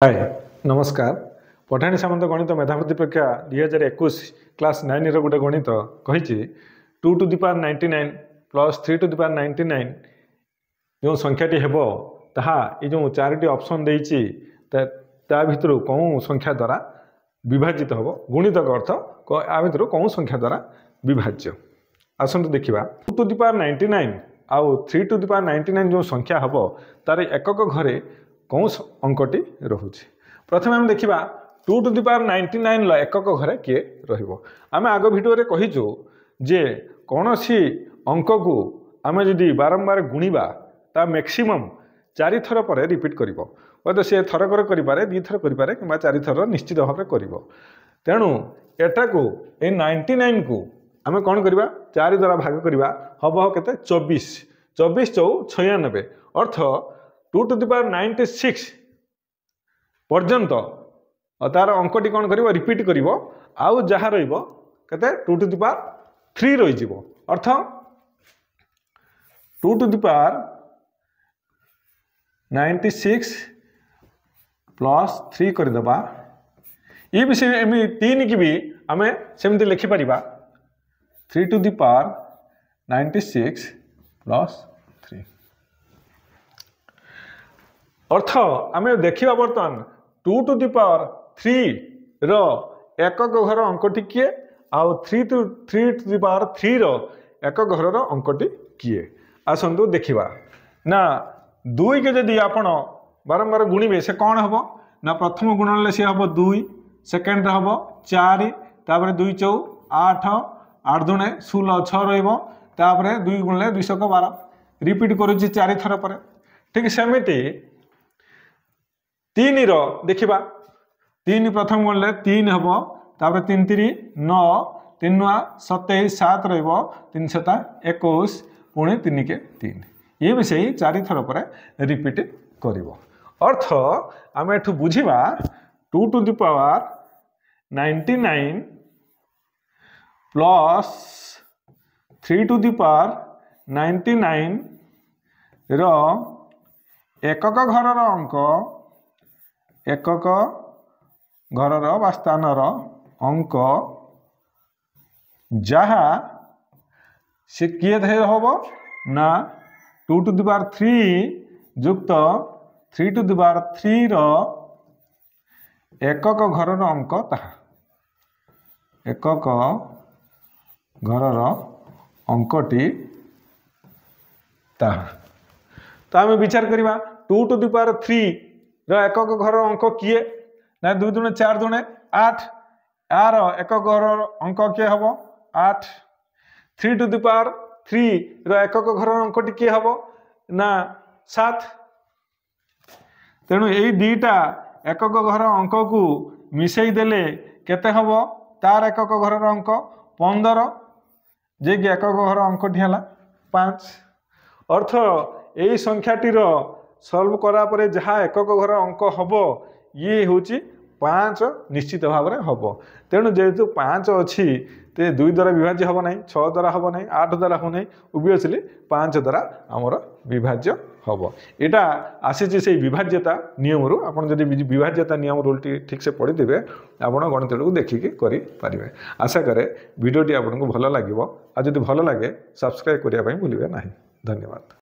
हाय नमस्कार। पठाणी सामंत गणित मेधावृत्ति परीक्षा 2021 क्लास 9 रोटे गणित कही 2 to the power 99 plus 3 to the power 99 जो संख्याटी हेबो ताहा ये जो चारोटी ऑप्शन देइछि ता भितर कौन संख्या द्वारा विभाजित हेबो गुणित अर्थ आ भितर कौन संख्या द्वारा विभाज्य आसंतु देखिबा 2 to the power 99 आउ 3 to the power 99 जो संख्या हेबो तार एकक घरे कौन अंकटी रोचे प्रथम आम देखा 2 to the power 99 एकक घरे किए रम आग भिडियो कहीचु जे कौन सी अंक को आम जदि बारंबार गुणिबा ता मैक्सिमम 4 थर पर रिपीट कर सी थरकर करें 2 थर करें कि 4 थर निश्चित भाव में तेणु एटा को 99 को आम कौन करवा 4 द्वारा भाग करवा हम के 24 24 चौ 96 अर्थ 2 to the power 96 पर्यंत तार अंकटी कौन कर रिपीट कर आउ जहाँ रते 2 to the power 3 रही अर्थ 2 to the power 96 प्लस 3 करदे ये विषय एम 3 की भी आम सेमती लिखिपर 3 to the power 96 प्लस 3 अर्थ आम देखा बर्तमान 2 to the power 3 रो एकक घर अंकटी किए आउ 3 to the power 3 रो एकक घर अंकटी किए आसतु देखा ना 2 के जदि आपण बारंबार गुणिबे से कौन हम ना प्रथम गुणन सी हम 2 सेकेंड हम 4 तापर 2 चौ 8 8 दुणे 16 6 रहा 2 गुणले 212 रिपीट करुच्ची 4 थर पर ठीक सेमती 3 रो देखा 3 प्रथम गुणले 3 हम तापर 3 3 9 3 27 7 रही 3 7 21 पुणी 3 के 3 ये भी सही 4 थर पर रिपीट कर अर्थ आम एठू बुझा 2 to the power 99 plus 3 to the power 99 रो एकक घर अंक एकक घर बा स्थानर अंक जहा से किए हम ना 2 to the power 3 जुक्त 3 to the power 3 रो एकक घर अंक ताहा एकक घर अंकटी ताहा तो आम विचार करवा 2 to the power 3 रो एकक घर अंक किए ना 2 दुणे 4 दुणे 8 यार एकक घर अंक किए हम 8 3 to the power 3 रो एकक घर अंकटी किए हम ना 7 तेणु यही दीटा एकक घर अंक को मिसई देले केते हम तार एकक घर अंक 15 जे कि एकक घर अंकटी है 5 अर्थ यही संख्याटीर सल्व करा परे जहाँ एकक घर अंक हम ये हूँ 5 निश्चित भाव में हम तेणु जेहेतु 5 अच्छी तो 2 द्वारा विभाज्य हम ना 6 द्वारा हम ना 8 द्वारा हम ना ओबियसली 5 द्वारा आमर विभाज्य हम यहाँ आसी से विभाज्यता नियम रू आप विभाज्यता नियम रूल ठीक से पढ़ी थे आप गणित को देखिकी करें आशा करे भिडियोटी आपको भल लगे आ जब भल लगे सब्सक्राइब करने भूलिए ना। धन्यवाद।